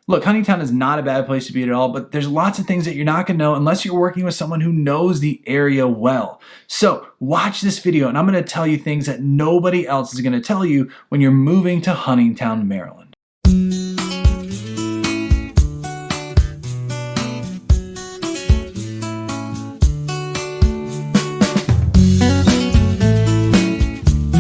Look, Huntingtown is not a bad place to be at all, but there's lots of things that you're not going to know unless you're working with someone who knows the area well. So watch this video and I'm going to tell you things that nobody else is going to tell you when you're moving to Huntingtown, Maryland.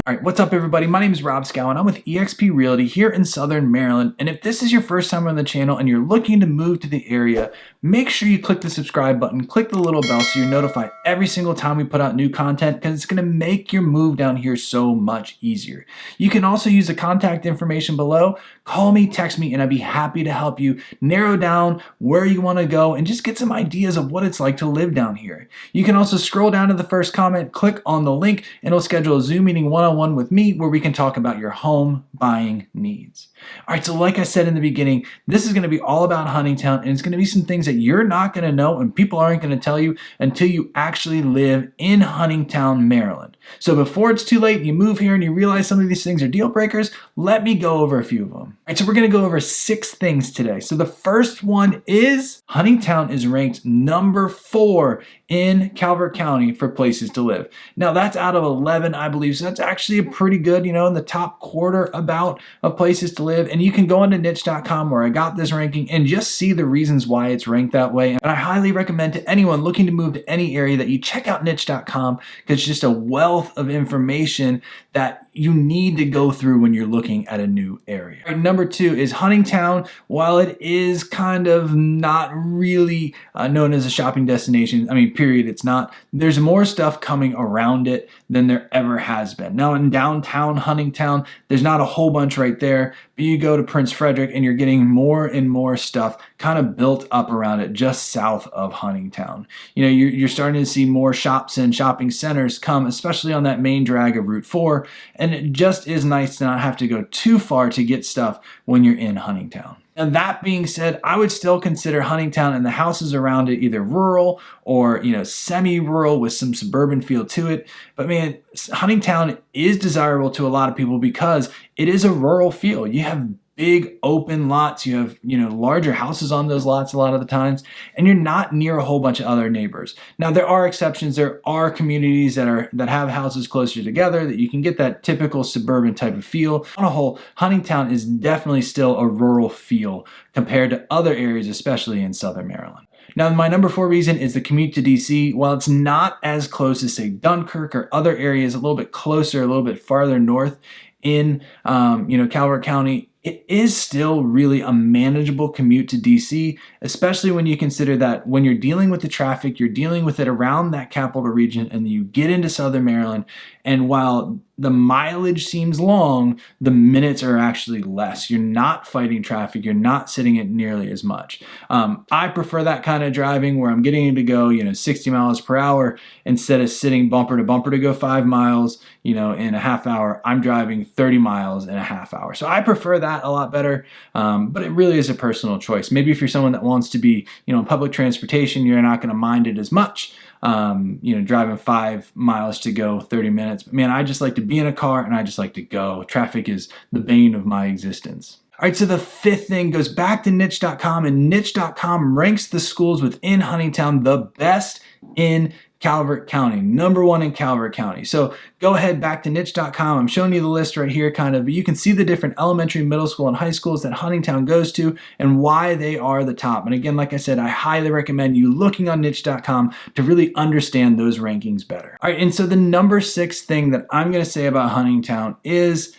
All right, what's up everybody? My name is Rob Schou and I'm with EXP Realty here in Southern Maryland. And if this is your first time on the channel and you're looking to move to the area, make sure you click the subscribe button, click the little bell so you're notified every single time we put out new content because it's gonna make your move down here so much easier. You can also use the contact information below. Call me, text me, and I'd be happy to help you narrow down where you wanna go and just get some ideas of what it's like to live down here. You can also scroll down to the first comment, click on the link, and it'll schedule a Zoom meeting one-on-one with me where we can talk about your home buying needs. All right, so like I said in the beginning, this is going to be all about Huntingtown, and it's going to be some things that you're not going to know and people aren't going to tell you until you actually live in Huntingtown, Maryland. So before it's too late, you move here and you realize some of these things are deal breakers, let me go over a few of them. All right, so we're going to go over 6 things today. So the first one is Huntingtown is ranked number 4 in Calvert County for places to live. Now that's out of 11, I believe, so that's actually a pretty good, in the top quarter about of places to live. And you can go into niche.com where I got this ranking and just see the reasons why it's ranked that way. And I highly recommend to anyone looking to move to any area that you check out niche.com because it's just a wealth of information that you need to go through when you're looking at a new area. All right, number 2 is Huntingtown. While it is kind of not really known as a shopping destination, period, it's not. There's more stuff coming around it than there ever has been. Now in downtown Huntingtown, there's not a whole bunch right there, but you go to Prince Frederick and you're getting more and more stuff kind of built up around it just south of Huntingtown. You're starting to see more shops and shopping centers come, especially on that main drag of Route 4, and it just is nice to not have to go too far to get stuff when you're in Huntingtown. And that being said, I would still consider Huntingtown and the houses around it either rural or, semi-rural with some suburban feel to it. But man, Huntingtown is desirable to a lot of people because it is a rural feel. You have big open lots, you have, larger houses on those lots a lot of the times, and you're not near a whole bunch of other neighbors. Now there are exceptions. There are communities that have houses closer together that you can get that typical suburban type of feel. On a whole, Huntingtown is definitely still a rural feel compared to other areas, especially in Southern Maryland. Now, my number 4 reason is the commute to DC. While it's not as close as, say, Dunkirk or other areas, a little bit closer, a little bit farther north in, Calvert County, it is still really a manageable commute to DC, especially when you consider that when you're dealing with the traffic, you're dealing with it around that capital region, and you get into Southern Maryland, and while the mileage seems long, the minutes are actually less. You're not fighting traffic. You're not sitting it nearly as much. I prefer that kind of driving where I'm getting to go, 60 miles per hour instead of sitting bumper to bumper to go 5 miles, in a half hour. I'm driving 30 miles in a half hour. So I prefer that a lot better, but it really is a personal choice. Maybe if you're someone that wants to be, in public transportation, you're not going to mind it as much. Driving 5 miles to go 30 minutes. But man, I just like to be in a car and I just like to go. Traffic is the bane of my existence. All right, so the 5th thing goes back to niche.com, and niche.com ranks the schools within Huntingtown the best in Calvert County, number 1 in Calvert County. So go ahead back to niche.com. I'm showing you the list right here but you can see the different elementary, middle school, and high schools that Huntingtown goes to and why they are the top. And again, like I said, I highly recommend you looking on niche.com to really understand those rankings better. All right, and so the number 6 thing that I'm going to say about Huntingtown is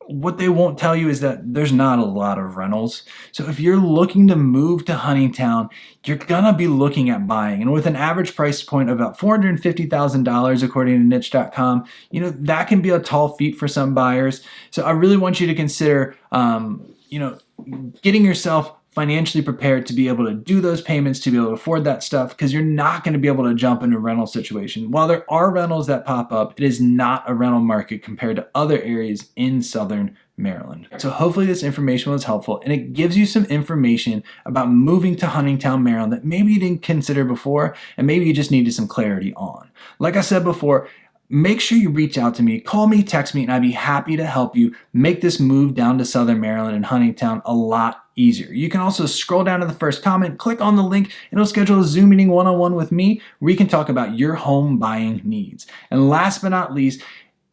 what they won't tell you is that there's not a lot of rentals. So if you're looking to move to Huntingtown, you're gonna be looking at buying. And with an average price point of about $450,000 according to niche.com, that can be a tall feat for some buyers. So I really want you to consider, getting yourself financially prepared to be able to do those payments, to be able to afford that stuff, because you're not going to be able to jump into a rental situation. While there are rentals that pop up, it is not a rental market compared to other areas in Southern Maryland. So hopefully this information was helpful and it gives you some information about moving to Huntingtown, Maryland that maybe you didn't consider before and maybe you just needed some clarity on. Like I said before, make sure you reach out to me, call me, text me, and I'd be happy to help you make this move down to Southern Maryland and Huntingtown a lot easier. You can also scroll down to the first comment, click on the link, and it'll schedule a Zoom meeting one-on-one with me where we can talk about your home buying needs. And last but not least,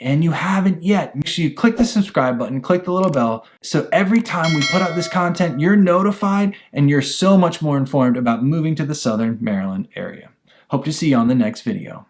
and you haven't yet, make sure you click the subscribe button, click the little bell, so every time we put out this content, you're notified and you're so much more informed about moving to the Southern Maryland area. Hope to see you on the next video.